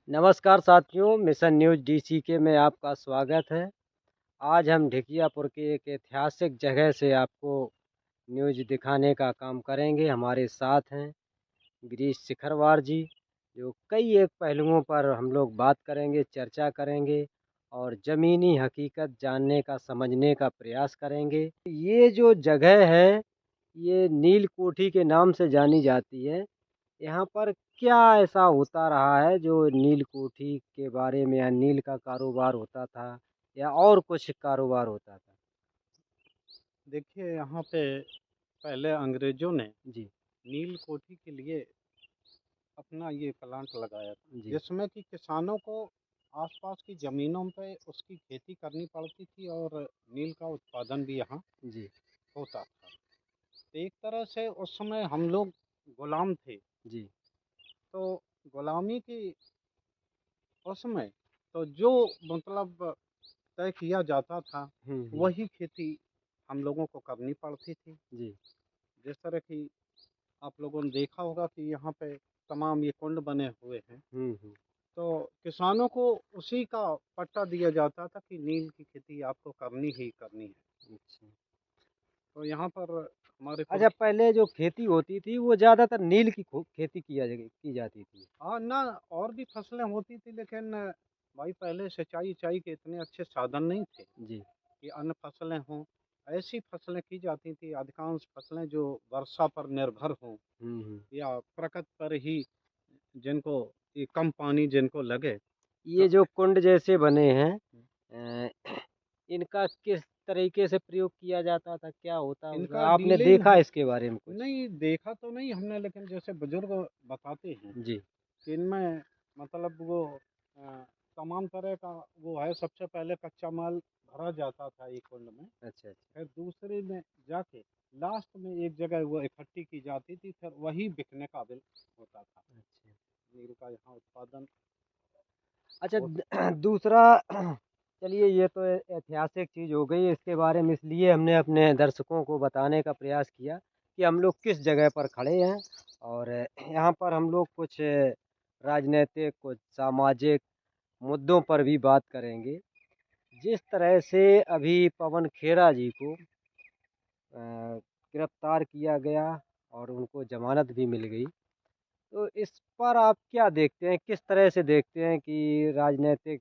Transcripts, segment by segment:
नमस्कार साथियों, mission news डीसीके में आपका स्वागत है। आज हम ढिकियापुर की एक ऐतिहासिक जगह से आपको न्यूज़ दिखाने का काम करेंगे। हमारे साथ हैं गिरीश शिखरवार जी, जो कई एक पहलुओं पर हम लोग बात करेंगे, चर्चा करेंगे और ज़मीनी हकीकत जानने का, समझने का प्रयास करेंगे। ये जो जगह है, ये नीलकोठी के नाम से जानी जाती है। यहाँ पर क्या ऐसा होता रहा है जो नीलकोठी के बारे में या नील का कारोबार होता था या और कुछ कारोबार होता था? देखिए, यहाँ पे पहले अंग्रेज़ों ने जी, नील कोठी के लिए अपना ये प्लांट लगाया था, जी, जिसमें कि किसानों को आसपास की ज़मीनों पे उसकी खेती करनी पड़ती थी और नील का उत्पादन भी यहाँ जी, होता था। तो एक तरह से उस समय हम लोग गुलाम थे, जी। तो गुलामी की उसमें तो जो मतलब तय किया जाता था, हुँ, हुँ। वही खेती हम लोगों को करनी पड़ती थी। जी। जिस तरह की आप लोगों ने देखा होगा कि यहाँ पे तमाम ये कुंड बने हुए हैं, हुँ, हुँ। तो किसानों को उसी का पट्टा दिया जाता था कि नील की खेती आपको करनी ही करनी है। अच्छा। तो यहाँ पर हमारे अच्छा, पुरख पहले जो खेती होती थी वो ज़्यादातर नील की खेती की जाती थी। हाँ, ना और भी फसलें होती थी, लेकिन भाई पहले सिंचाई के इतने अच्छे साधन नहीं थे जी। कि अन्य फसलें हों। ऐसी फसलें की जाती थी, अधिकांश फसलें जो वर्षा पर निर्भर हों हुँ, हुँ। या प्रकृति पर ही जिनको ये कम पानी जिनको लगे। ये तो जो कुंड जैसे बने हैं अ, इनका किस तरीके से प्रयोग किया जाता था? क्या होता होगा? इनका आपने डीलिंग देखा इसके बारे में कुछ? नहीं देखा तो नहीं हमने, लेकिन जैसे बुजुर्ग बताते हैं जी। कि इनमें मतलब वो अ, तमाम तरह का वो है। सबसे पहले कच्चा माल भरा जाता था एक कुंड में, अच्छा, अच्छा। फिर दूसरे में जाके लास्ट में एक जगह वो इकट्ठी की जाती थी, फिर वही बिकने काबिल होता था। अच्छा। नील का यहाँ उत्पादन अच्छा होता। दूसरा चलिए ये तो ऐतिहासिक चीज़ हो गई, इसके बारे में इसलिए हमने अपने दर्शकों को बताने का प्रयास किया कि हम लोग किस जगह पर खड़े हैं और यहाँ पर हम लोग कुछ राजनीतिक, कुछ सामाजिक मुद्दों पर भी बात करेंगे। जिस तरह से अभी पवन खेड़ा जी को गिरफ्तार किया गया और उनको ज़मानत भी मिल गई। तो इस पर आप क्या देखते हैं? किस तरह से देखते हैं कि राजनैतिक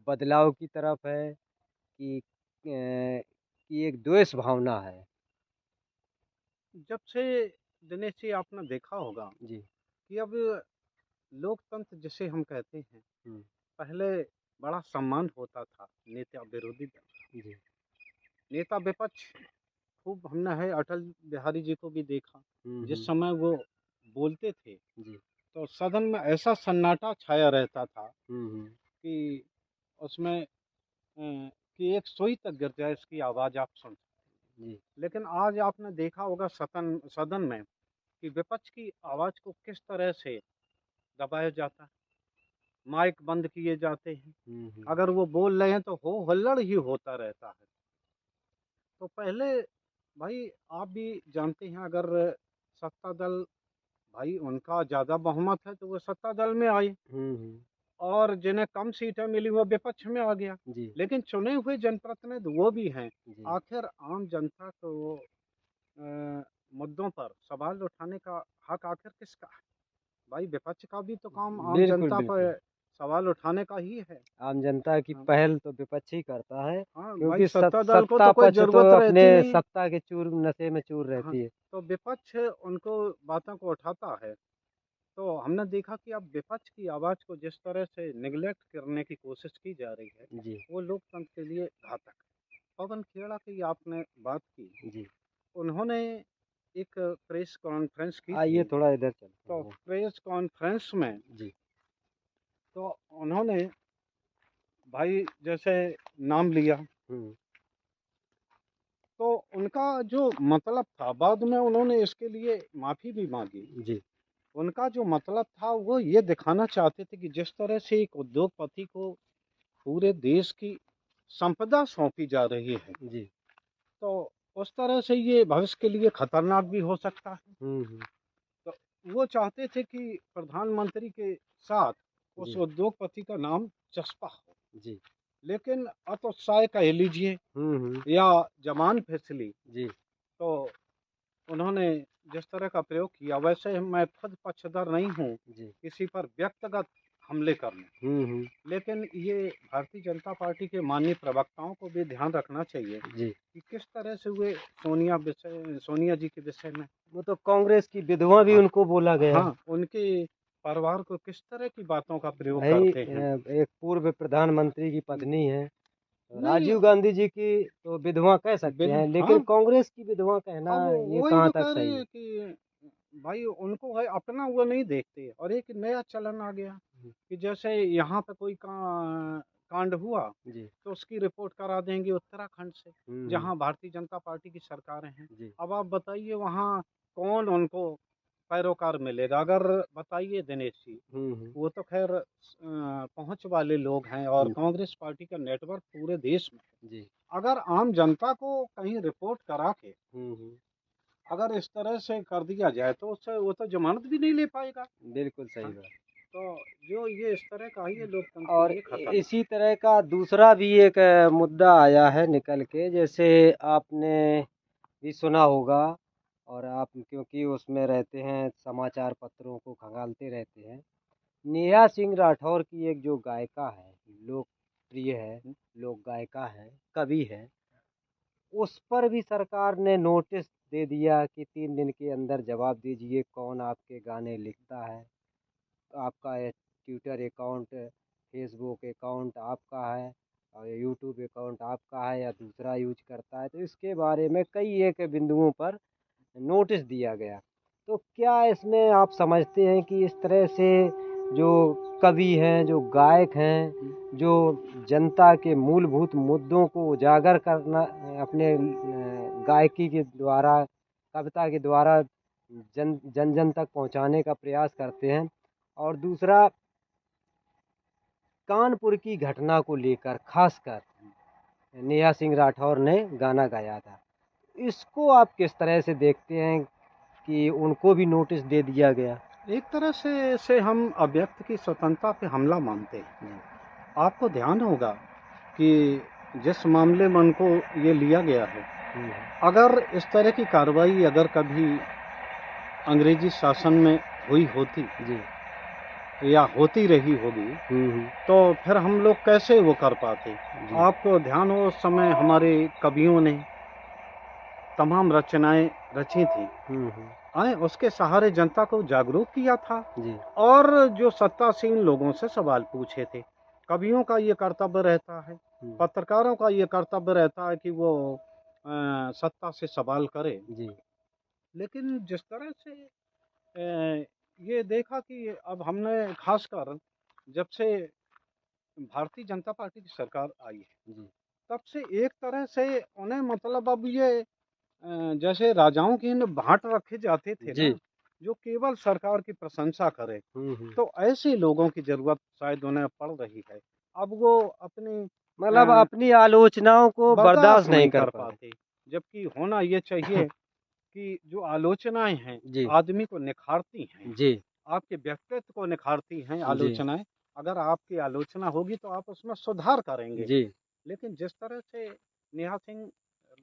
बदलाव की तरफ है कि एक द्वेष भावना है? जब से दिनेश जी आपने देखा होगा जी। कि अब लोकतंत्र जिसे हम कहते हैं, हुँ। पहले बड़ा सम्मान होता था नेता विरोधी दल, जी। नेता विपक्ष खूब हमने है अटल बिहारी जी को भी देखा। हुँ, जिस हुँ। समय वो बोलते थे जी। तो सदन में ऐसा सन्नाटा छाया रहता था हुँ, हुँ। कि उसमें कि एक सुई तक गिर जाए इसकी आवाज़ आप सुन सकते जी। हैं। लेकिन आज आपने देखा होगा सदन सदन में कि विपक्ष की आवाज़ को किस तरह से दबाया जाता है, माइक बंद किए जाते हैं। हुँ, हुँ। अगर वो बोल रहे हैं तो हो हल्लड़ ही होता रहता है। तो पहले भाई आप भी जानते हैं, अगर सत्ता दल भाई उनका ज़्यादा बहुमत है तो वो सत्ता दल में आए, हुँ, हुँ। और जिन्हें कम सीटें मिली वो विपक्ष में आ गया। जी, लेकिन चुने हुए जनप्रतिनिधि वो भी हैं। जी। आखिर आम जनता को मुद्दों पर सवाल उठाने का हक आखिर किसका है? भाई विपक्ष का भी तो काम आम बिल्कुल, जनता बिल्कुल। पर सवाल उठाने का ही है। आम जनता की हाँ, पहल तो विपक्ष ही करता है, हाँ भाई क्योंकि सत्ता दल को तो सत्ता कोई पक्ष तो ज़रूरत अपने रहती नहीं। सत्ता के चूर नशे में चूर हाँ, रहती है। तो विपक्ष उनको बातों को उठाता है। तो हमने देखा कि अब विपक्ष की आवाज़ को जिस तरह से नेग्लेक्ट करने की कोशिश की जा रही है, जी, वो लोकतंत्र के लिए घातक है। पवन खेड़ा की आपने बात की, जी। उन्होंने एक प्रेस कॉन्फ्रेंस की आइए थी। थोड़ा इधर चलते तो हैं। प्रेस कॉन्फ्रेंस में जी। तो उन्होंने भाई जैसे नाम लिया, हुँ। तो उनका जो मतलब था, बाद में उन्होंने इसके लिए माफ़ी भी माँगी। जी, उनका जो मतलब था वो ये दिखाना चाहते थे कि जिस तरह से एक उद्योगपति को पूरे देश की संपदा सौंपी जा रही है, जी। तो उस तरह से ये भविष्य के लिए खतरनाक भी हो सकता है। हुँ, हुँ। तो वो चाहते थे कि प्रधानमंत्री के साथ उस जी, उद्योगपति का नाम जसपा हो। जी। लेकिन हतोत्साह कह लीजिए हुँ। या जबान फिसली, जी, तो उन्होंने जिस तरह का प्रयोग किया, वैसे मैं खुद पक्षधर नहीं हूँ जी। किसी पर व्यक्तिगत हमले करने। हुँ। लेकिन ये भारतीय जनता पार्टी के माननीय प्रवक्ताओं को भी ध्यान रखना चाहिए जी। कि किस तरह से वे सोनिया जी के विषय में, वो तो कांग्रेस की विधवा भी हाँ, उनको बोला गया। हाँ, उनके परिवार को किस तरह की बातों का प्रयोग भाई करते हैं। एक पूर्व प्रधानमंत्री की हुँ, पत्नी है। नहीं, राजीव गांधी जी की तो विधवा कह सकते हैं, लेकिन हाँ, कांग्रेस की विधवा कहना अब ये वही कहाँ तो तक कह रहे सही है? हैं कि भाई उनको है अपना वो नहीं देखते, और एक नया चलन आ गया हुँ, कि जैसे यहाँ पे कोई कांड हुआ जी। तो उसकी रिपोर्ट करा देंगे उत्तराखंड से, हुँ। जहाँ भारतीय जनता पार्टी की सरकारें हैं। जी। अब आप बताइए वहाँ कौन उनको पैरोकार मिलेगा? अगर बताइए दिनेश जी, हुँ। वो तो खैर पहुँच वाले लोग हैं और हुँ, कांग्रेस पार्टी का नेटवर्क पूरे देश में है। जी। अगर आम जनता को कहीं रिपोर्ट करा के हुँ। अगर इस तरह से कर दिया जाए तो उससे वो तो ज़मानत भी नहीं ले पाएगा। बिल्कुल सही हाँ, बात। तो जो ये इस तरह का है ये लोकतंत्र के और लिए खतरनाक इसी तरह का दूसरा भी एक मुद्दा आया है निकल के, जैसे आपने भी सुना होगा और आप क्योंकि उसमें रहते हैं, समाचार पत्रों को खंगालते रहते हैं। नेहा सिंह राठौर की एक जो गायिका है, लोकप्रिय है, है। लोक गायिका है, कवि है, उस पर भी सरकार ने नोटिस दे दिया कि 3 दिन के अंदर जवाब दीजिए कौन आपके गाने लिखता है। आपका ट्विटर अकाउंट, फेसबुक अकाउंट आपका है और यूट्यूब अकाउंट आपका है या दूसरा यूज करता है, तो इसके बारे में कई एक बिंदुओं पर नोटिस दिया गया। तो क्या इसमें आप समझते हैं कि इस तरह से जो कवि हैं, जो गायक हैं, हुँ, जो जनता के मूलभूत मुद्दों को उजागर करना अपने गायकी के द्वारा, कविता के द्वारा जन-जन तक पहुँचाने का प्रयास करते हैं, और दूसरा कानपुर की घटना को लेकर ख़ासकर नेहा सिंह राठौर ने गाना गाया था। इसको आप किस तरह से देखते हैं कि उनको भी नोटिस दे दिया गया? एक तरह से इसे हम अभिव्यक्ति की स्वतंत्रता पे हमला मानते हैं। जी। आपको ध्यान होगा कि जिस मामले में उनको ये लिया गया है, हुँ, अगर इस तरह की कार्रवाई अगर कभी अंग्रेजी शासन में हुई होती जी। या होती रही होगी, हुँ। तो फिर हम लोग कैसे वो कर पाते? जी। आपको ध्यान हो उस समय हमारे कवियों ने तमाम रचनाएँ रची थीं। हुँ। उसके सहारे जनता को जागरूक किया था जी। और जो सत्तासीन लोगों से सवाल पूछे थे। कवियों का ये कर्तव्य रहता है, हुँ। पत्रकारों का ये कर्तव्य रहता है कि वो सत्ता से सवाल करें। जी। लेकिन जिस तरह से ये देखा कि अब हमने ख़ासकर जब से भारतीय जनता पार्टी की सरकार आई है, जी। तब से एक तरह से उन्हें मतलब अब ये जैसे राजाओं के न भाट रखे जाते थे जी। ना, जो केवल सरकार की प्रशंसा करे, हुँ। तो ऐसे लोगों की ज़रूरत शायद उन्हें पड़ रही है। अब वो अपनी मतलब अ, अपनी आलोचनाओं को बर्दाश्त बर्दाश्त नहीं नहीं कर कर पा रहे। पाते, जबकि होना ये चाहिए कि जो आलोचनाएँ हैं, जी। आदमी को निखारती हैं, जी। आपके व्यक्तित्व को निखारती हैं जी। आलोचनाएँ। अगर आपकी आलोचना होगी तो आप उसमें सुधार करेंगे। जी। लेकिन जिस तरह से नेहा सिंह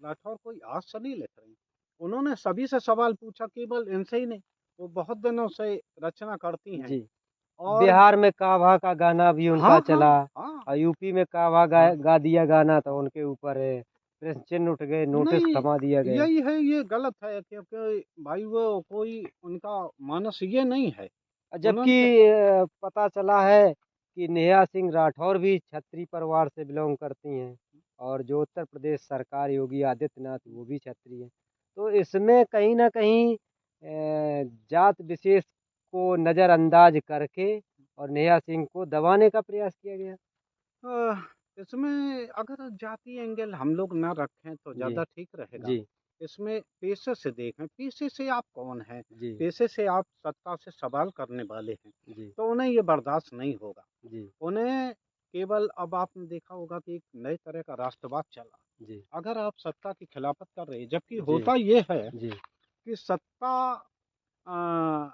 राठौर कोई आज से नहीं लिख रही। उन्होंने सभी से सवाल पूछा, केवल इनसे ही नहीं, वो बहुत दिनों से रचना करती हैं जी। और बिहार में कान्हा का गाना भी उनका हाँ, चला, हाँ, हाँ, और यूपी में कान्हा हाँ। गा दिया गाना तो उनके ऊपर प्रेस चिन्ह उठ गए, नोटिस नहीं, थमा दिया गया। यही है, ये गलत है क्योंकि भाई वो कोई उनका मानस ये नहीं है। जबकि उन्होंने पता चला है कि नेहा सिंह राठौर भी क्षत्रिय परिवार से बिलॉन्ग करती हैं, और जो उत्तर प्रदेश सरकार योगी आदित्यनाथ वो भी क्षत्रिय हैं। तो इसमें कहीं न कहीं जात विशेष को नज़रअंदाज करके और नेहा सिंह को दबाने का प्रयास किया गया। अ, इसमें अगर जातीय एंगल हम लोग ना रखें तो जी। ज़्यादा ठीक रहेगा। जी। इसमें पेशे से देखें, पेशे से आप कौन हैं? जी। पेशे से आप सत्ता से सवाल करने वाले हैं, जी। तो उन्हें ये बर्दाश्त नहीं होगा। जी। उन्हें केवल अब आपने देखा होगा कि एक नए तरह का राष्ट्रवाद चला। जी। अगर आप सत्ता की खिलाफत कर रहे हैं, जबकि जी। होता ये है जी। कि सत्ता अ,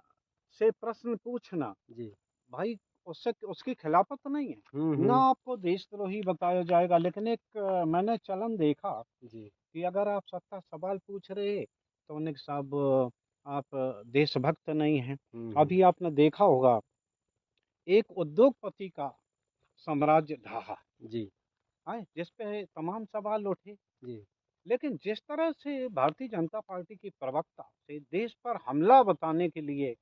से प्रश्न पूछना, जी। भाई उससे उसकी खिलाफत नहीं है, हम्म। ना आपको देशद्रोही बताया जाएगा। लेकिन एक मैंने चलन देखा जी। कि अगर आप 70 सवाल पूछ रहे तो उन्हें साहब आप देशभक्त नहीं हैं। हम्म। अभी आपने देखा होगा एक उद्योगपति का साम्राज्य ढहा जी। है, जिस पे तमाम सवाल उठे। जी। लेकिन जिस तरह से भारतीय जनता पार्टी की प्रवक्ता से देश पर हमला बताने के लिए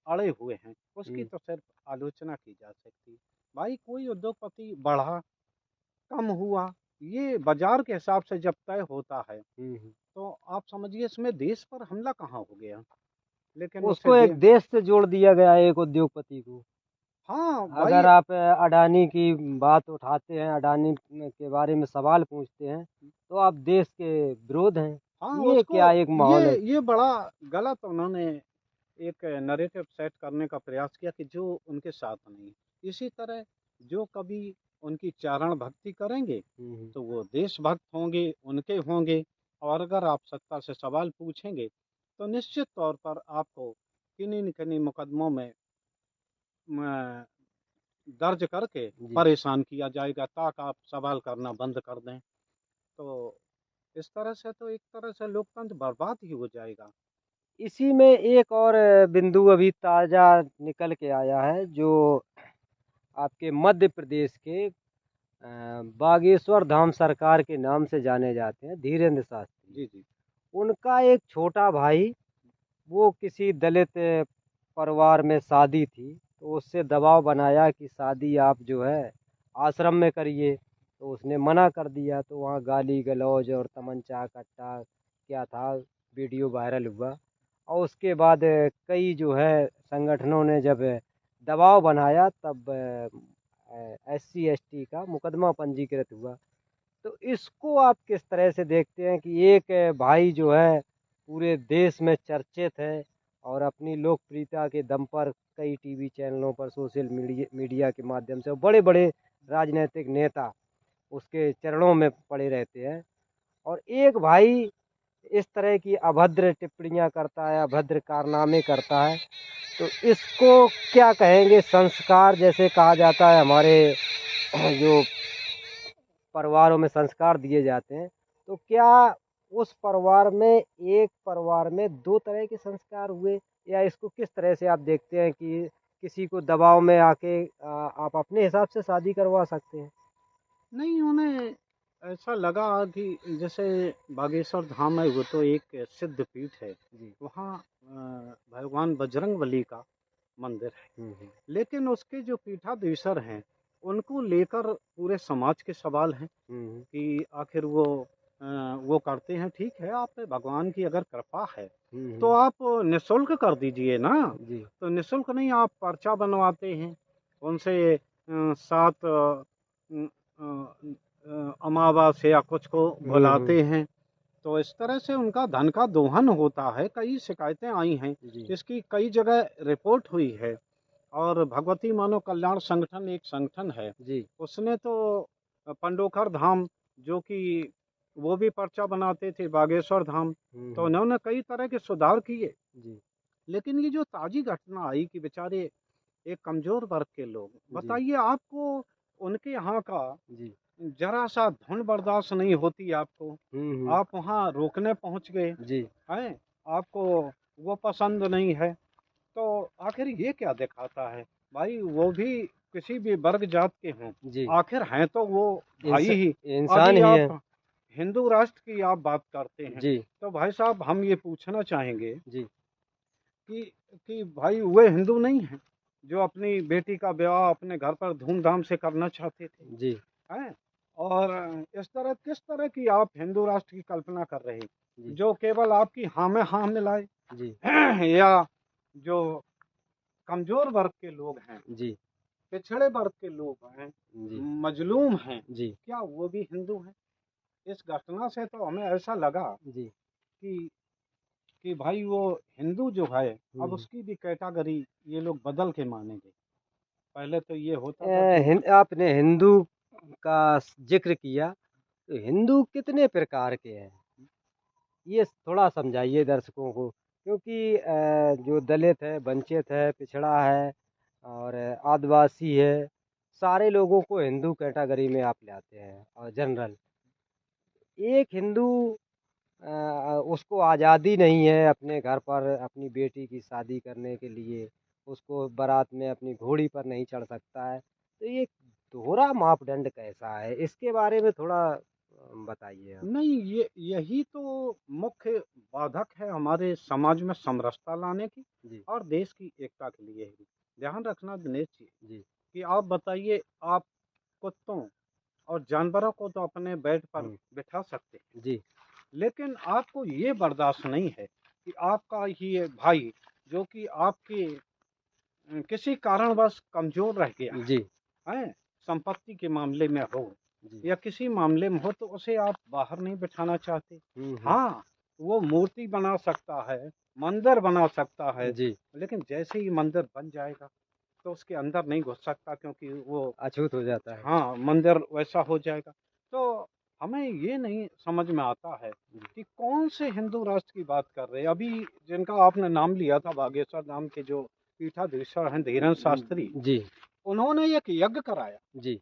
अड़े हुए हैं, उसकी हम्म। तो सिर्फ आलोचना की जा सकती। भाई कोई उद्योगपति बढ़ा, कम हुआ, ये बाजार के हिसाब से जब तय होता है, हम्म। तो आप समझिए इसमें देश पर हमला कहाँ हो गया। लेकिन उसे उसको एक देश से जोड़ दिया गया है, एक उद्योगपति को। हाँ अगर भाई। आप अडानी की बात उठाते हैं, अडानी के बारे में सवाल पूछते हैं, तो आप देश के विरोध हैं। हाँ, ये उसको क्या एक माहौल है। ये बड़ा गलत उन्होंने एक नैरेटिव सेट करने का प्रयास किया कि जो उनके साथ नहीं। इसी तरह जो कभी उनकी चारण भक्ति करेंगे, हम्म। तो वो देशभक्त होंगे, उनके होंगे। और अगर आप सत्ता से सवाल पूछेंगे, तो निश्चित तौर पर आपको किन्हीं न किन्हीं मुकदमों में म दर्ज करके जी। परेशान किया जाएगा, ताकि आप सवाल करना बंद कर दें। तो इस तरह से तो एक तरह से लोकतंत्र बर्बाद ही हो जाएगा। इसी में एक और बिंदु अभी ताज़ा निकल के आया है, जो आपके मध्य प्रदेश के बागेश्वर धाम सरकार के नाम से जाने जाते हैं, धीरेन्द्र शास्त्री। जी, जी। उनका एक छोटा भाई, वो किसी दलित परिवार में शादी थी, तो उससे दबाव बनाया कि शादी आप जो है आश्रम में करिए, तो उसने मना कर दिया। तो वहाँ गाली गलौज और तमंचा कट्टा क्या था, वीडियो वायरल हुआ। और उसके बाद कई जो है संगठनों ने जब दबाव बनाया, तब SC ST का मुकदमा पंजीकृत हुआ। तो इसको आप किस तरह से देखते हैं कि एक भाई जो है पूरे देश में चर्चित है, और अपनी लोकप्रियता के दम पर कई टीवी चैनलों पर, सोशल मीडिया के माध्यम से बड़े बड़े राजनीतिक नेता उसके चरणों में पड़े रहते हैं, और एक भाई इस तरह की अभद्र टिप्पणियां करता है, अभद्र कारनामे करता है। तो इसको क्या कहेंगे। संस्कार जैसे कहा जाता है, हमारे जो परिवारों में संस्कार दिए जाते हैं, तो क्या उस परिवार में, एक परिवार में दो तरह के संस्कार हुए, या इसको किस तरह से आप देखते हैं कि किसी को दबाव में आके आप अपने हिसाब से शादी करवा सकते हैं। नहीं, उन्हें ऐसा लगा कि जैसे बागेश्वर धाम है, वो तो एक सिद्ध पीठ है। जी। वहाँ भगवान बजरंगबली का मंदिर है। हम्म। लेकिन उसके जो पीठाधीश्वर हैं, उनको लेकर पूरे समाज के सवाल हैं हम्म। कि आखिर वो करते हैं, ठीक है, आप पे भगवान की अगर कृपा है, तो हम्म। आप निःशुल्क कर दीजिए ना। जी। तो निःशुल्क नहीं, आप पर्चा बनवाते हैं, उनसे 7 अमावस्या कुछ को हम्म। बुलाते हैं। तो इस तरह से उनका धन का दोहन होता है। कई शिकायतें आई हैं, जी। इसकी कई जगह रिपोर्ट हुई है। और भगवती मानव कल्याण संगठन एक संगठन है, जी। उसने तो पंडोखर धाम, जो कि वो भी पर्चा बनाते थे, बागेश्वर धाम, तो हम्म। उन्होंने कई तरह के सुधार किए। जी। लेकिन ये जो ताजी घटना आई कि बेचारे एक कमजोर वर्ग के लोग, जी। बताइए आपको उनके यहाँ का जी। जरा सा धुन बर्दाश्त नहीं होती आपको, हम्म। आप वहाँ रोकने पहुँच गए जी। हैं, आपको वो पसंद नहीं है। तो आखिर ये क्या दिखाता है। भाई वो भी किसी भी वर्ग जात के हों, जी। आखिर हैं तो वो भाई ही। इंसान अभी ही है। आप हिंदू राष्ट्र की आप बात करते हैं, जी। तो भाई साहब हम ये पूछना चाहेंगे जी। कि भाई वे हिंदू नहीं हैं जो अपनी बेटी का विवाह अपने घर पर धूमधाम से करना चाहते थे, जी। हैं? और इस तरह किस तरह की आप हिंदू राष्ट्र की कल्पना कर रहे हैं, जी। जो केवल आपकी हाँ में हाँ मिलाए। जी। या जो कमजोर वर्ग के लोग हैं, जी। पिछड़े वर्ग के लोग हैं, जी। मजलूम हैं, जी। क्या वो भी हिंदू हैं? इस घटना से तो हमें ऐसा लगा जी। कि भाई वो हिंदू जो है, अब हम्म। उसकी भी कैटेगरी ये लोग बदल के मानेंगे। पहले तो ये होता था कि आपने हिंदू का जिक्र किया, तो हिंदू कितने प्रकार के हैं, ये थोड़ा समझाइए दर्शकों को। क्योंकि जो दलित है, वंचित है, पिछड़ा है, और आदिवासी है, सारे लोगों को हिंदू कैटेगरी में आप ले आते हैं और जनरल। एक हिंदू उसको आज़ादी नहीं है अपने घर पर अपनी बेटी की शादी करने के लिए, उसको बारात में अपनी घोड़ी पर नहीं चढ़ सकता है। तो ये दोहरा मापदंड कैसा है? इसके बारे में थोड़ा बताइए आप। नहीं, ये यही तो मुख्य बाधक है हमारे समाज में समरसता लाने की जी, और देश की एकता के लिए ही। ध्यान रखना दिनेश जी जी, कि आप बताइए, आप कुत्तों और जानवरों को तो अपने बेड पर हुँ, बिठा सकते हैं, जी, लेकिन आपको ये बर्दाश्त नहीं है कि आपका ही ये भाई जो कि आपके किसी कारणवश कमज़ोर रह गया जी, है, संपत्ति के मामले में हो जी। या किसी मामले में हो, तो उसे आप बाहर नहीं बिठाना चाहते। हुँ, हुँ। हाँ, वो मूर्ति बना सकता है, मंदिर बना सकता है, जी, लेकिन जैसे ही मंदिर बन जाएगा, तो उसके अंदर नहीं घुस सकता, क्योंकि वो अछूत हो जाता है। हाँ, मंदिर वैसा हो जाएगा। तो हमें ये नहीं समझ में आता है जी, कि कौन से हिंदू राष्ट्र की बात कर रहे हैं। अभी जिनका आपने नाम लिया था, बागेश्वर नाम के जो पीठाधीश्वर हैं धीरेन्द्र शास्त्री, जी, उन्होंने एक यज्ञ कराया। जी,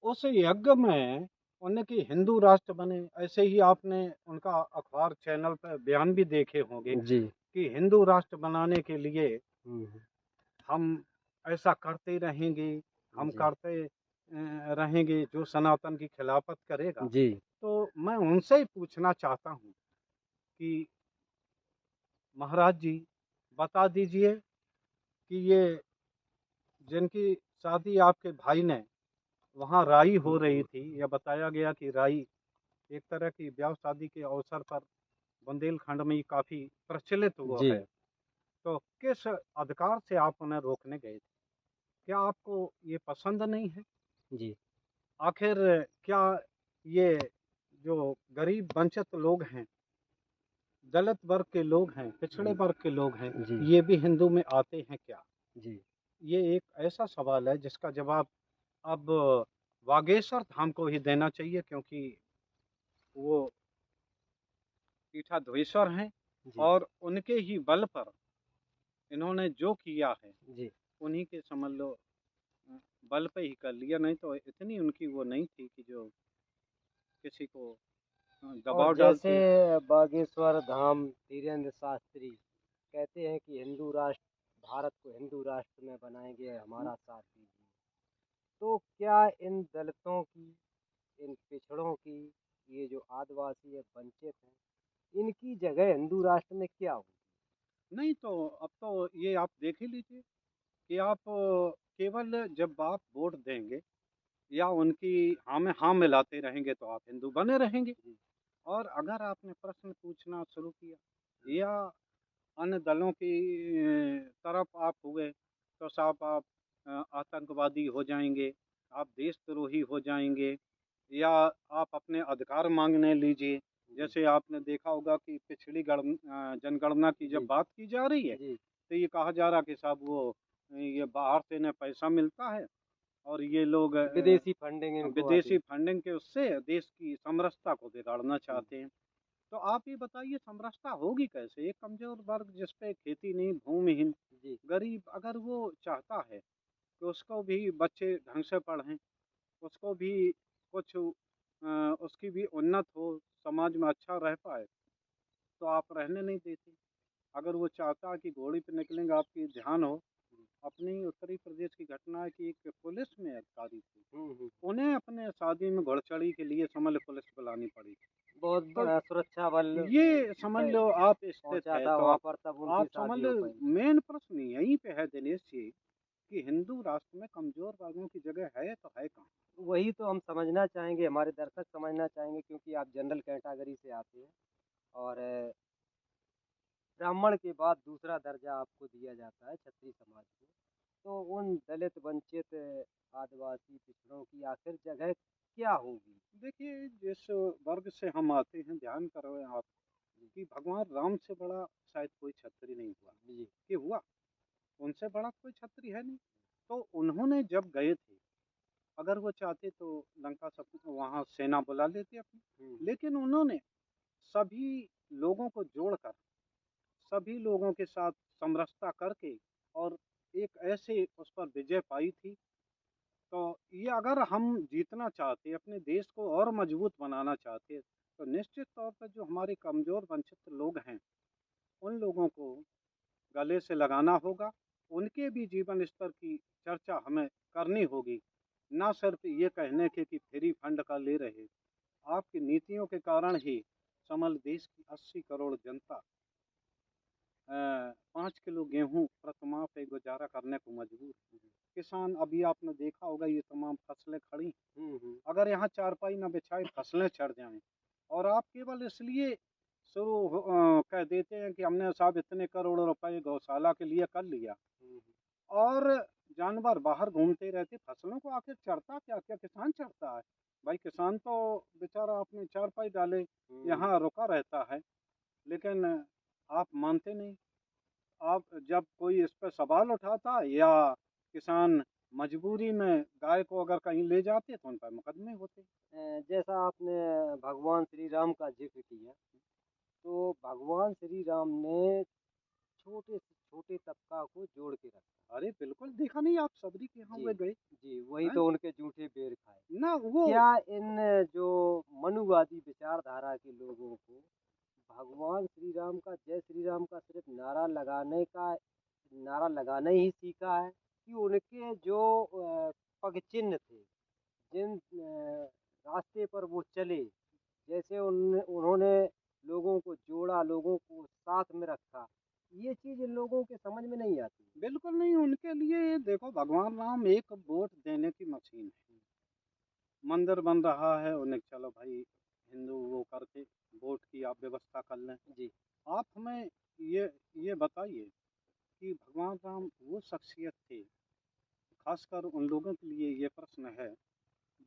उस यज्ञ में उनकी हिंदू राष्ट्र बने। ऐसे ही आपने उनका अखबार चैनल पर बयान भी देखे होंगे जी। कि हिंदू राष्ट्र बनाने के लिए हुँ, हुँ। हम ऐसा करते रहेंगे, हम जी, करते रहेंगे जो सनातन की खिलाफत करेगा। जी, तो मैं उनसे ही पूछना चाहता हूँ कि महाराज जी, बता दीजिए कि ये जिनकी शादी आपके भाई ने वहाँ राई हो हुँ, रही हुँ। थी, या बताया गया कि राई एक तरह की ब्याह शादी के अवसर पर बुंदेलखंड में ये काफ़ी प्रचलित हुआ जी, है। तो किस अधिकार से आप उन्हें रोकने गए थे? क्या आपको ये पसंद नहीं है? जी, आखिर क्या ये जो गरीब वंचित लोग हैं, दलित वर्ग के लोग हैं, पिछड़े जी, वर्ग के लोग हैं, जी, ये भी हिंदू में आते हैं क्या? जी, ये एक ऐसा सवाल है जिसका जवाब अब बागेश्वर धाम को ही देना चाहिए, क्योंकि वो पीठाधीश्वर हैं जी, और उनके ही बल पर इन्होंने जो किया है, जी। उन्हीं के समझ लो अ, बल पे ही कर लिया, नहीं तो इतनी उनकी वो नहीं थी कि जो किसी को और दबाव जैसे डालते। बागेश्वर धाम धीरेन्द्र शास्त्री कहते हैं कि हिंदू राष्ट्र भारत को हिंदू राष्ट्र में बनाएँगे, हमारा साथ दीजिए। तो क्या इन दलितों की, इन पिछड़ों की, ये जो आदिवासी है, वंचित हैं, इनकी जगह हिंदू राष्ट्र में क्या होगी? नहीं तो अब तो ये आप देख ही लीजिए कि आप केवल जब आप वोट देंगे या उनकी हाँ में हाँ मिलाते रहेंगे, तो आप हिंदू बने रहेंगे। जी, और अगर आपने प्रश्न पूछना शुरू किया जी, या अन्य दलों की तरफ आप हुए, तो साहब आप आतंकवादी हो जाएंगे, आप देशद्रोही हो जाएंगे, या आप अपने अधिकार मांगने लीजिए। जी, जैसे आपने देखा होगा कि पिछड़ी जनगणना की जब जी, बात की जा रही है, जी। तो ये कहा जा रहा कि साहब वो ये बाहर से इन्हें पैसा मिलता है और ये लोग विदेशी फंडिंग इनको आती विदेशी है। फंडिंग के उससे देश की समरसता को बिगाड़ना हुँ, चाहते हैं। तो आप ये बताइए, समरसता होगी कैसे? एक कमज़ोर वर्ग जिस पे खेती नहीं, भूमिहीन, जी, गरीब, अगर वो चाहता है कि उसको भी बच्चे ढंग से पढ़ें, उसको भी कुछ उसकी भी उन्नत हो, समाज में अच्छा रह पाए, तो आप रहने नहीं देते। अगर वो चाहता है कि घोड़ी पे निकलेंगे, आपकी ध्यान हो, अपनी उत्तरी प्रदेश की घटना है कि एक पुलिस में अधिकारी थे, हुँ, हुँ। उन्हें अपने शादी में घुड़चढ़ी के लिए समझ लो पुलिस बुलानी पड़ी। बहुत तो सुरक्षा बल ये समझ लो आप स्थित पहुँचा है, था तो वहाँ पर तब उनकी आप समझ शादी लो हो पाई। मेन प्रश्न यहीं पे है दिनेश जी कि हिंदू राष्ट्र में कमजोर वर्गों की जगह है तो है कहाँ? वही तो हम समझना चाहेंगे, हमारे दर्शक समझना चाहेंगे क्योंकि आप जनरल कैटेगरी से आते हैं और ब्राह्मण के बाद दूसरा दर्जा आपको दिया जाता है क्षत्रिय समाज में। तो उन दलित, वंचित, आदिवासी पिछड़ों की आखिर जगह क्या होगी? देखिए, जिस वर्ग से हम आते हैं, ध्यान करो आप जी, कि भगवान राम से बड़ा शायद कोई छत्री नहीं हुआ, जी, कि हुआ? उनसे बड़ा कोई छत्री है नहीं। तो उन्होंने जब गए थे, अगर वो चाहते तो लंका सब वहाँ सेना बुला लेते अपनी, हुँ, लेकिन उन्होंने सभी लोगों को जोड़कर, सभी लोगों के साथ समरसता करके और एक ऐसे उस पर विजय पाई थी। तो ये अगर हम जीतना चाहते, अपने देश को और मजबूत बनाना चाहते, तो निश्चित तौर पर जो हमारे कमज़ोर वंचित लोग हैं, उन लोगों को गले से लगाना होगा। उनके भी जीवन स्तर की चर्चा हमें करनी होगी, ना सिर्फ ये कहने के कि फ्री फंड का ले रहे। आपकी नीतियों के कारण ही समल देश की 80 करोड़ जनता 5 किलो गेहूँ प्रतिमाह पे गुजारा करने को मजबूर है। किसान, अभी आपने देखा होगा, ये तमाम फसलें खड़ी, अगर यहाँ चारपाई ना बिछाए फसलें चढ़ जाएं, और आप केवल इसलिए कह देते हैं कि हमने साहब इतने करोड़ रुपए गौशाला के लिए कर लिया, और जानवर बाहर घूमते रहते, फसलों को आखिर चढ़ता क्या? क्या किसान चढ़ता है? भाई किसान तो बेचारा अपने चारपाई डाले यहाँ रुका रहता है, लेकिन आप मानते नहीं। आप जब कोई इस पर सवाल उठाता, या किसान मजबूरी में गाय को अगर कहीं ले जाते, तो उन पर मुकदमे होते। जैसा आपने भगवान श्री राम का जिक्र किया, तो भगवान श्री राम ने छोटे से छोटे तबका को जोड़ के रखा। अरे बिल्कुल, देखा नहीं आप सबरी के यहाँ जी, हुए गए जी, वही हैं तो उनके जूठे बेर खाए। ना वो। क्या इन जो मनुवादी विचारधारा के लोगों को भगवान श्री राम का, जय श्री राम का सिर्फ नारा लगाना ही सीखा है, कि उनके जो पग चिन्ह थे, जिन रास्ते पर वो चले, जैसे उन्होंने लोगों को जोड़ा, लोगों को साथ में रखा, ये चीज़ इन लोगों के समझ में नहीं आती। बिल्कुल नहीं, उनके लिए देखो, भगवान राम एक वोट देने की मशीन है। मंदिर बन रहा है, उन्हें चलो भाई हिंदू वो करके वोट की आप व्यवस्था कर लें। जी, आप हमें ये बताइए कि भगवान राम वो शख्सियत थे, खासकर उन लोगों के लिए ये प्रश्न है,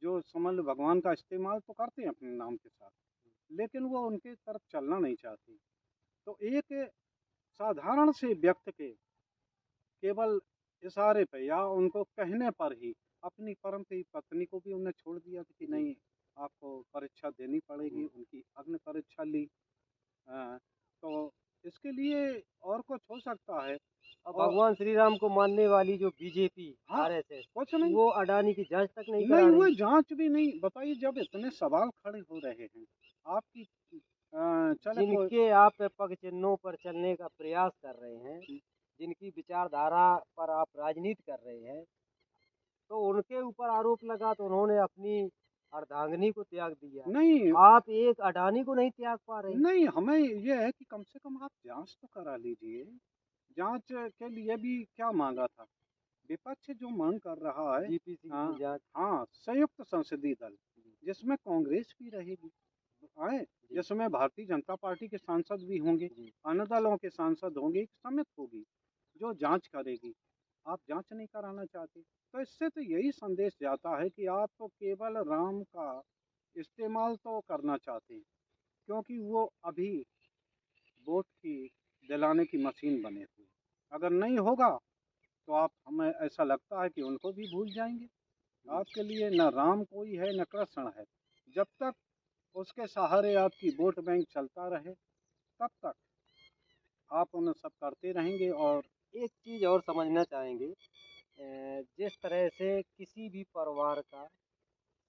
जो समझ लो भगवान का इस्तेमाल तो करते हैं अपने नाम के साथ, लेकिन वो उनके तरफ चलना नहीं चाहते। तो एक साधारण से व्यक्ति के केवल इशारे पे या उनको कहने पर ही अपनी परम प्रिय पत्नी को भी उन्हें छोड़ दिया कि जी। नहीं, आपको परीक्षा देनी पड़ेगी, हुँ। उनकी अग्नि परीक्षा ली। अ, तो इसके लिए और कुछ हो सकता है। और और भगवान श्री राम को मानने वाली जो बीजेपी, हाँ, आरएसएस, कुछ नहीं, वो अडानी की जाँच तक नहीं करा नहीं रही। वो जांच भी नहीं। बताइए, जब इतने सवाल खड़े हो रहे हैं आपकी, चले कोई। जिनके आप पग चिन्हों पर चलने का प्रयास कर रहे हैं, जिनकी विचारधारा पर आप राजनीति कर रहे हैं, तो उनके ऊपर आरोप लगा तो उन्होंने अपनी अर्धांगिनी को त्याग दिया। नहीं, आप एक अडानी को नहीं त्याग पा रहे। नहीं, हमें ये है कि कम से कम आप जांच तो करा लीजिए। जांच के लिए भी क्या मांगा था विपक्ष? जो मांग कर रहा है, जीपीसी की हाँ, जाँच। हाँ, संयुक्त संसदीय दल, जी, जिसमें कांग्रेस भी रहेगी, आए, जी, जिसमें भारतीय जनता पार्टी के सांसद भी होंगे, जी। अन्य दलों के सांसद होंगे, एक समिति होगी जो जांच करेगी। आप जांच नहीं कराना चाहते, तो इससे तो यही संदेश जाता है कि आप तो केवल राम का इस्तेमाल तो करना चाहते हैं, क्योंकि वो अभी वोट की दिलाने की मशीन बने हुए। अगर नहीं होगा, तो आप, हमें ऐसा लगता है कि उनको भी भूल जाएंगे। आपके लिए न राम कोई है न कृष्ण है। जब तक उसके सहारे आपकी वोट बैंक चलता रहे, तब तक आप उन्हें सब करते रहेंगे। और एक चीज़ और समझना चाहेंगे, जिस तरह से किसी भी परिवार का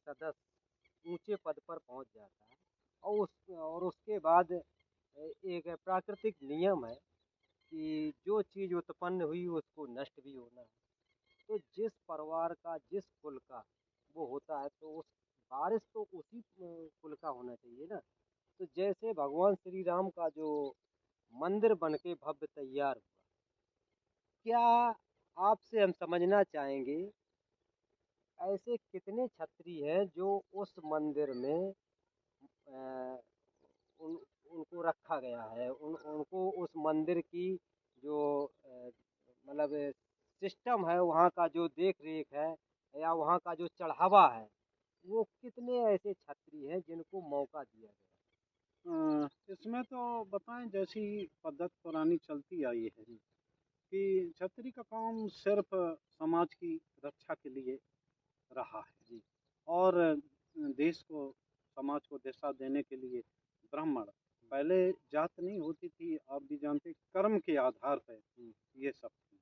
सदस्य ऊंचे पद पर पहुंच जाता है, और उसके बाद एक प्राकृतिक नियम है कि जो चीज़ उत्पन्न हुई उसको नष्ट भी होना है। तो जिस परिवार का, जिस कुल का वो होता है, तो उस वारिस तो उसी कुल का होना चाहिए ना। तो जैसे भगवान श्री राम का जो मंदिर बन के भव्य तैयार हुआ, क्या आपसे हम समझना चाहेंगे, ऐसे कितने छत्री हैं जो उस मंदिर में अ, उन उनको रखा गया है, उनको उस मंदिर की जो मतलब सिस्टम है, वहाँ का जो देख रेख है, या वहाँ का जो चढ़ावा है, वो कितने ऐसे छत्री हैं जिनको मौका दिया गया। इसमें तो बताएं, जैसी पद्धत पुरानी चलती आई है जी, कि छतरी का काम सिर्फ समाज की रक्षा के लिए रहा है, जी, और देश को, समाज को दिशा देने के लिए ब्राह्मण, पहले जात नहीं होती थी, आप भी जानते, कर्म के आधार पर जी, ये सब थी।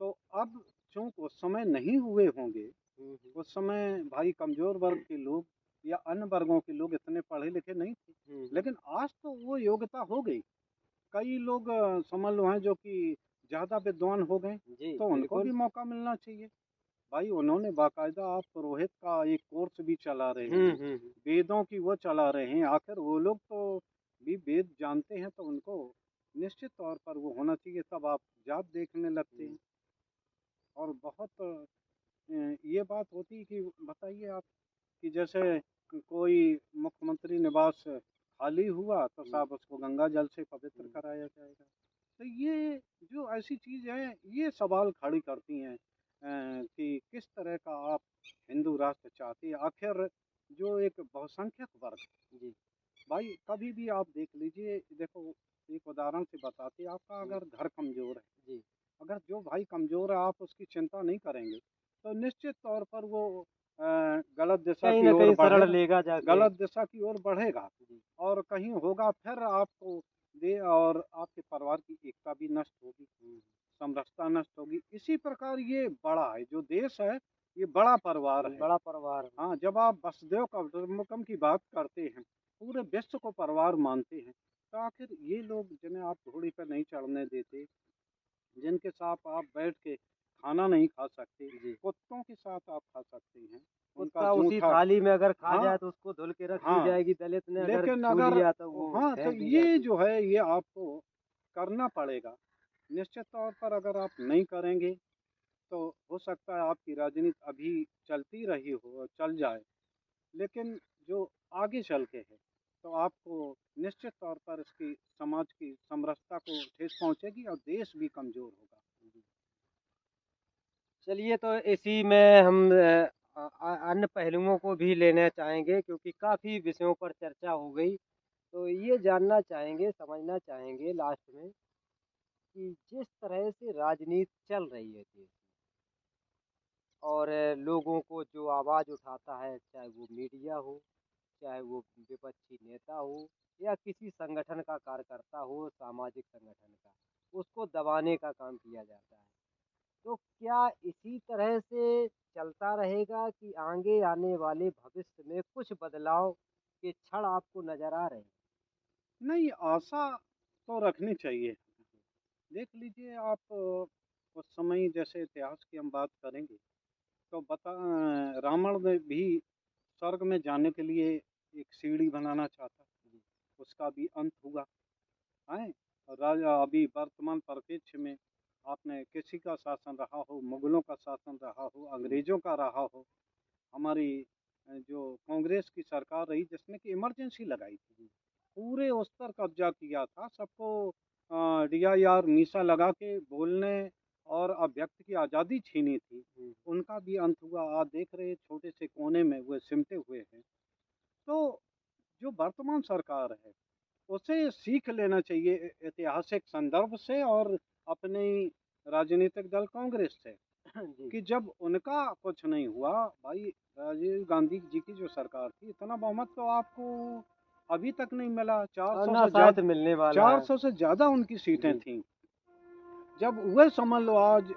तो अब चूंकि उस समय नहीं हुए होंगे, हम्म, उस समय भाई कमजोर वर्ग के लोग या अन्य वर्गों के लोग इतने पढ़े लिखे नहीं थे। लेकिन आज तो वो योग्यता हो गई। कई लोग समझ लो हैं जो कि ज्यादा विद्वान हो गए, जी तो उनको भी बिल्कुल। मौका मिलना चाहिए। भाई उन्होंने बाकायदा आप पुरोहित का एक कोर्स भी चला रहे हैं, हम्म। वेदों की वो चला रहे हैं, आखिर वो लोग तो भी वेद जानते हैं, तो उनको निश्चित तौर पर वो होना चाहिए। तब आप जात देखने लगते हम्म, हैं। और बहुत ये बात होती है कि बताइए आप कि जैसे कोई मुख्यमंत्री निवास खाली हुआ तो हम्म, साहब उसको गंगा जल से पवित्र हम्म, कराया जाएगा। तो ये जो ऐसी चीज है, ये सवाल खड़ी करती हैं कि किस तरह का आप हिंदू राष्ट्र चाहते हैं। आखिर जो एक बहुसंख्यक वर्ग है, जी। भाई कभी भी आप देख लीजिए, देखो एक उदाहरण से बताते हैं, आपका हम्म, अगर घर कमजोर है, जी। अगर जो भाई कमजोर है आप उसकी चिंता नहीं करेंगे, तो निश्चित तौर पर वो गलत दिशा कहीं की ना ओर कहीं शरण बढ़ेगा। लेगा जाके। गलत दिशा की ओर बढ़ेगा जी। और कहीं होगा फिर आपको दे, और आपके परिवार की एकता भी नष्ट होगी, हम्म, समरसता नष्ट होगी। इसी प्रकार ये बड़ा है जो देश है, ये बड़ा परिवार है। बड़ा परिवार। हाँ, जब आप वसुदेव कुटुंबकम की बात करते हैं, पूरे विश्व को परिवार मानते हैं, तो आखिर ये लोग जिन्हें आप घोड़ी पर नहीं चढ़ने देते, जिनके साथ आप बैठ के खाना नहीं खा सकते, जी। कुत्तों के साथ आप खा सकते हैं, उनका कुत्ता उसी जूठा। थाली में अगर खा हाँ, जाए तो उसको धुल के रख दी हाँ, जाएगी, दलित ने अगर लेकिन छू अगर लिया तो वो हाँ, तो फेंक दी ये जाती। जो है ये आपको करना पड़ेगा। निश्चित तौर पर अगर आप नहीं करेंगे तो हो सकता है आपकी राजनीति अभी चलती रही हो, चल जाए, लेकिन जो आगे चल के है, तो आपको निश्चित तौर पर इसकी समाज की समरसता को ठेस पहुंचेगी और देश भी कमजोर होगा। चलिए, तो इसी में हम अन्य पहलुओं को भी लेना चाहेंगे, क्योंकि काफ़ी विषयों पर चर्चा हो गई। तो ये जानना चाहेंगे, समझना चाहेंगे लास्ट में, कि जिस तरह से राजनीति चल रही है देश में, और लोगों को जो आवाज़ उठाता है, चाहे वो मीडिया हो, चाहे वो विपक्षी नेता हो, या किसी संगठन का कार्यकर्ता हो, सामाजिक संगठन का, उसको दबाने का काम किया जाता है। तो क्या इसी तरह से चलता रहेगा, कि आगे आने वाले भविष्य में कुछ बदलाव के क्षण आपको नजर आ रहे हैं? नहीं, आशा तो रखनी चाहिए। देख लीजिए आप, उस समय जैसे इतिहास की हम बात करेंगे, तो रावण ने भी स्वर्ग में जाने के लिए एक सीढ़ी बनाना चाहता, जी। उसका भी अंत हुआ है। और राजा अभी वर्तमान परिप्रेक्ष्य में आपने किसी का शासन रहा हो, मुगलों का शासन रहा हो, हम्म, अंग्रेजों का रहा हो, हमारी जो कांग्रेस की सरकार रही जिसने कि इमरजेंसी लगाई थी, जी। पूरे उस पर कब्जा किया था, सबको डीआईआर मीसा लगा के बोलने और अभिव्यक्ति की आज़ादी छीनी थी। हम्म, उनका भी अंत हुआ। आज देख रहे हैं, छोटे से कोने में वो सिमटे हुए हैं। तो जो वर्तमान सरकार है, उसे सीख लेना चाहिए ऐतिहासिक संदर्भ से और अपने राजनीतिक दल कांग्रेस से, जी। कि जब उनका कुछ नहीं हुआ, भाई राजीव गांधी जी की जो सरकार थी, इतना बहुमत तो आपको अभी तक नहीं मिला। और ना शायद मिलने वाला है। 400 से ज्यादा उनकी सीटें जी। थीं। जब वह समझ लो आज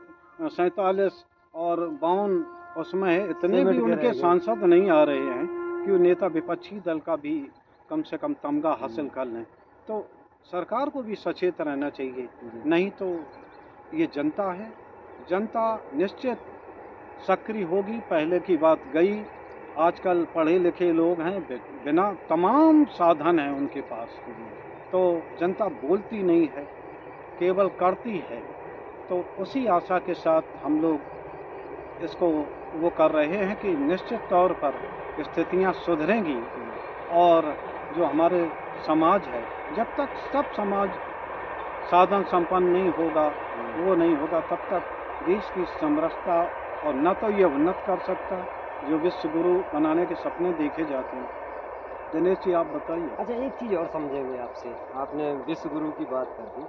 47 और 52 उसमें है, इतने भी सिमट के उनके रह गए। सांसद नहीं आ रहे हैं कि वो नेता विपक्षी दल का भी कम से कम तमगा हासिल हम्म, कर लें। तो सरकार को भी सचेत रहना चाहिए। जी। नहीं तो ये जनता है, जनता निश्चित सक्रिय होगी। पहले की बात गई, आजकल पढ़े लिखे लोग हैं, बिना तमाम साधन हैं उनके पास, जी। तो जनता बोलती नहीं है, केवल करती है। तो उसी आशा के साथ हम लोग इसको वो कर रहे हैं कि निश्चित तौर पर स्थितियां सुधरेंगी। और जो हमारे समाज है, जब तक सब समाज साधन संपन्न नहीं होगा, वो नहीं होगा, तब तक देश की समरसता और न तो ये उन्नत कर सकता जो विश्व गुरु बनाने के सपने देखे जाते हैं। दिनेश जी, आप बताइए। अच्छा, एक चीज़ और समझेंगे आपसे। आपने विश्व गुरु की बात कर दी।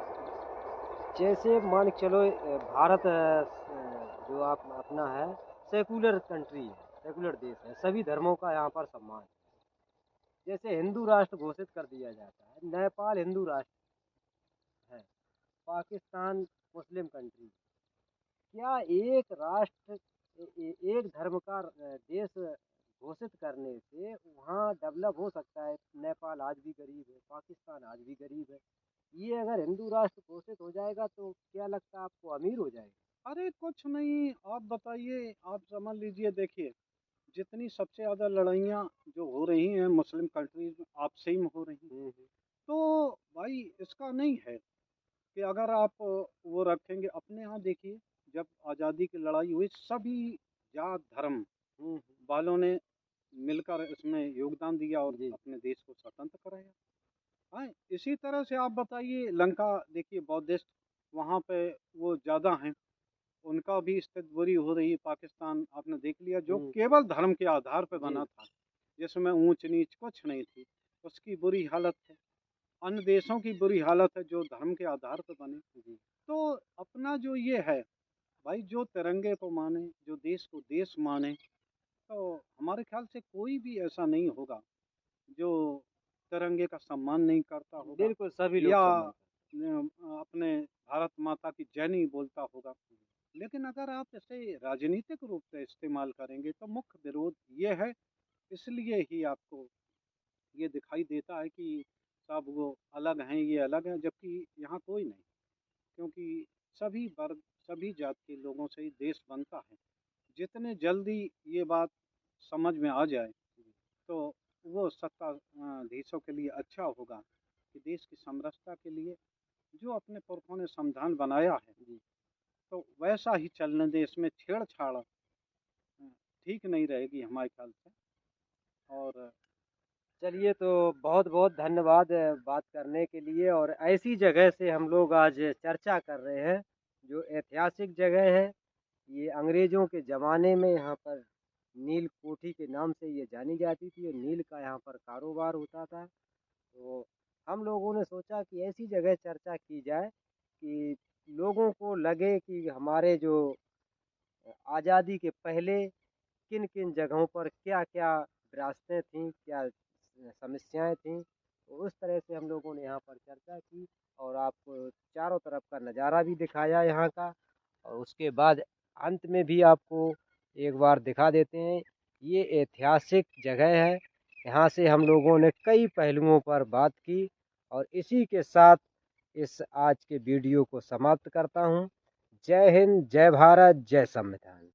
जैसे मान के चलो, भारत जो आप अपना है, सेकुलर कंट्री है, सेकुलर देश है, सभी धर्मों का यहाँ पर सम्मान है। जैसे हिंदू राष्ट्र घोषित कर दिया जाता है, नेपाल हिंदू राष्ट्र है, पाकिस्तान मुस्लिम कंट्री, क्या एक राष्ट्र एक धर्म का देश घोषित करने से वहाँ डेवलप हो सकता है? नेपाल आज भी गरीब है, पाकिस्तान आज भी गरीब है। ये अगर हिंदू राष्ट्र घोषित हो जाएगा तो क्या लगता है आपको, अमीर हो जाएगा? अरे कुछ नहीं, आप बताइए, आप समझ लीजिए, देखिए जितनी सबसे ज़्यादा लड़ाइयाँ जो हो रही हैं मुस्लिम कंट्रीज में आपसे ही में हो रही हैं। हम्म। तो भाई इसका नहीं है कि अगर आप वो रखेंगे अपने यहाँ, देखिए जब आज़ादी की लड़ाई हुई सभी जात धर्म हम्म। वालों ने मिलकर इसमें योगदान दिया और जी। अपने देश को स्वतंत्र कराया। हाँ, इसी तरह से आप बताइए लंका, देखिए बौद्धिस्ट वहाँ पे वो ज़्यादा हैं, उनका भी स्थिति बुरी हो रही है। पाकिस्तान आपने देख लिया जो हम्म। केवल धर्म के आधार पर जी। बना था, जिसमें ऊंच नीच कुछ नहीं थी, उसकी बुरी हालत है। अन्य देशों की बुरी हालत है जो धर्म के आधार पर बने। जी। तो अपना जो ये है भाई, जो तिरंगे को माने, जो देश को देश माने, तो हमारे ख्याल से कोई भी ऐसा नहीं होगा जो तिरंगे का सम्मान नहीं करता होगा बिल्कुल सभी लोग या सम्मान अपने भारत माता की जय नहीं बोलता होगा। लेकिन अगर आप इसे राजनीतिक रूप से इस्तेमाल करेंगे तो मुख्य विरोध ये है, इसलिए ही आपको ये दिखाई देता है कि सब वो अलग हैं, ये अलग हैं, जबकि यहाँ कोई नहीं। क्योंकि सभी वर्ग, सभी जात के लोगों से ही देश बनता है। जितने जल्दी ये बात समझ में आ जाए तो वो सत्ताधीशों के लिए अच्छा होगा कि देश की समरसता के लिए जो अपने पुरखों ने संविधान बनाया है जी। तो वैसा ही चलने दें, इसमें छेड़छाड़ ठीक नहीं रहेगी हमारे ख्याल से। और चलिए, तो बहुत बहुत धन्यवाद बात करने के लिए। और ऐसी जगह से हम लोग आज चर्चा कर रहे हैं जो ऐतिहासिक जगह है। ये अंग्रेजों के ज़माने में यहाँ पर नील कोठी के नाम से ये जानी जाती थी और नील का यहाँ पर कारोबार होता था। तो हम लोगों ने सोचा कि ऐसी जगह चर्चा की जाए कि लोगों को लगे कि हमारे जो आज़ादी के पहले किन किन जगहों पर क्या क्या विरासतें थीं, क्या समस्याएं थीं। तो उस तरह से हम लोगों ने यहाँ पर चर्चा की और आपको चारों तरफ का नज़ारा भी दिखाया यहाँ का। और उसके बाद अंत में भी आपको एक बार दिखा देते हैं। ये ऐतिहासिक जगह है। यहाँ से हम लोगों ने कई पहलुओं पर बात की और इसी के साथ इस आज के वीडियो को समाप्त करता हूँ। जय हिंद, जय भारत, जय संविधान।